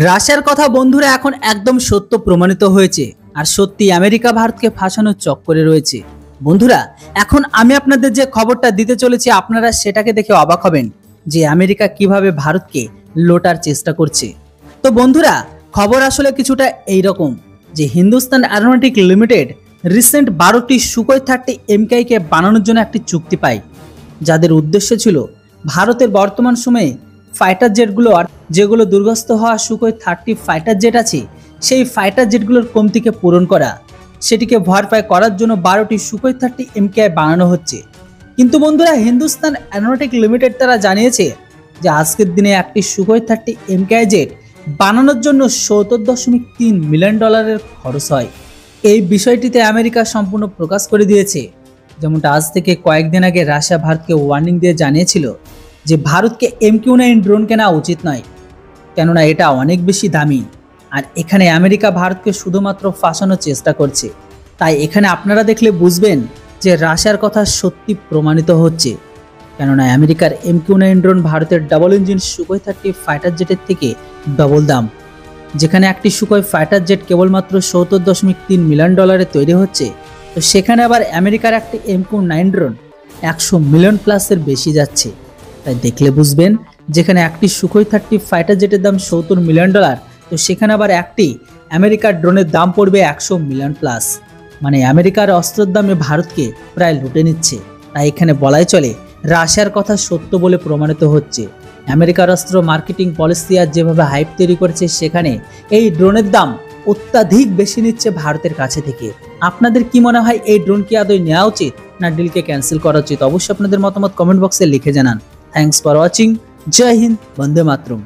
রাশিয়ার কথা বন্ধুরা এখন একদম সত্য প্রমাণিত হয়েছে। আর সত্যি আমেরিকা ভারতকে ফাঁসানোর চক্করে রয়েছে। বন্ধুরা এখন আমি আপনাদের যে খবরটা দিতে চলেছি আপনারা সেটাকে দেখে অবাক হবেন যে আমেরিকা কিভাবে ভারতকে লোটার চেষ্টা করছে। তো বন্ধুরা খবর আসলে কিছুটা এইরকম যে হিন্দুস্তান অ্যারোনটিক লিমিটেড রিসেন্ট 12টি সুখোই 30 MKI কে বানানোর জন্য একটি চুক্তি পায়, যাদের উদ্দেশ্য ছিল ভারতের বর্তমান সময়ে ফাইটার জেটগুলো আর যেগুলো দুর্গস্ত হওয়া সুখোই 30 ফাইটার জেট আছে সেই ফাইটার জেটগুলোর কমতিকে পূরণ করা, সেটিকে ভরপাই করার জন্য 12টি সুখোই 30 MKI বানানো হচ্ছে। কিন্তু বন্ধুরা হিন্দুস্তান অ্যারোনটিক লিমিটেড তারা জানিয়েছে যে আজকের দিনে একটি সুখোই 30 MKI জেট বানানোর জন্য $70.3 মিলিয়ন খরচ হয়। এই বিষয়টিতে আমেরিকা সম্পূর্ণ প্রকাশ করে দিয়েছে। যেমনটা আজ থেকে কয়েকদিন আগে রাশিয়া ভারতকে ওয়ার্নিং দিয়ে জানিয়েছিল যে ভারতকে MQ-9 ড্রোন কেনা উচিত নয়, কেননা এটা অনেক বেশি দামি। আর এখানে আমেরিকা ভারতকে শুধুমাত্র ফাঁসানোর চেষ্টা করছে। তাই এখানে আপনারা দেখলে বুঝবেন যে রাশিয়ার কথা সত্যি প্রমাণিত হচ্ছে, কেননা আমেরিকার MQ-9 ড্রোন ভারতের ডাবল ইঞ্জিন সুখোই 30 ফাইটার জেটের থেকে ডবল দাম। যেখানে একটি সুখোই ফাইটার জেট কেবলমাত্র $70.3 মিলিয়ন তৈরি হচ্ছে, তো সেখানে আবার আমেরিকার একটি MQ-9 ড্রোন 100 মিলিয়ন প্লাসের বেশি যাচ্ছে। তাই দেখলে বুঝবেন যেখানে একটি সুখোই 30 ফাইটার জেটের দাম $70 মিলিয়ন, তো সেখানে আবার একটি আমেরিকার ড্রোনের দাম পড়বে 100 মিলিয়ন প্লাস। মানে আমেরিকার অস্ত্রের দামে ভারতকে প্রায় লুটে নিচ্ছে। তাই এখানে বলাই চলে রাশিয়ার কথা সত্য বলে প্রমাণিত হচ্ছে। আমেরিকার অস্ত্র মার্কেটিং পলিসি আর যেভাবে হাইপ তৈরি করেছে সেখানে এই ড্রোনের দাম অত্যাধিক বেশি নিচ্ছে ভারতের কাছে থেকে। আপনাদের কি মনে হয় এই ড্রোন কি আদৌ নেওয়া উচিত না ডিলকে ক্যান্সেল করা উচিত? অবশ্যই আপনাদের মতামত কমেন্ট বক্সে লিখে জানান। Thanks for watching. জয় হিন্দ, বন্দে মাতরম।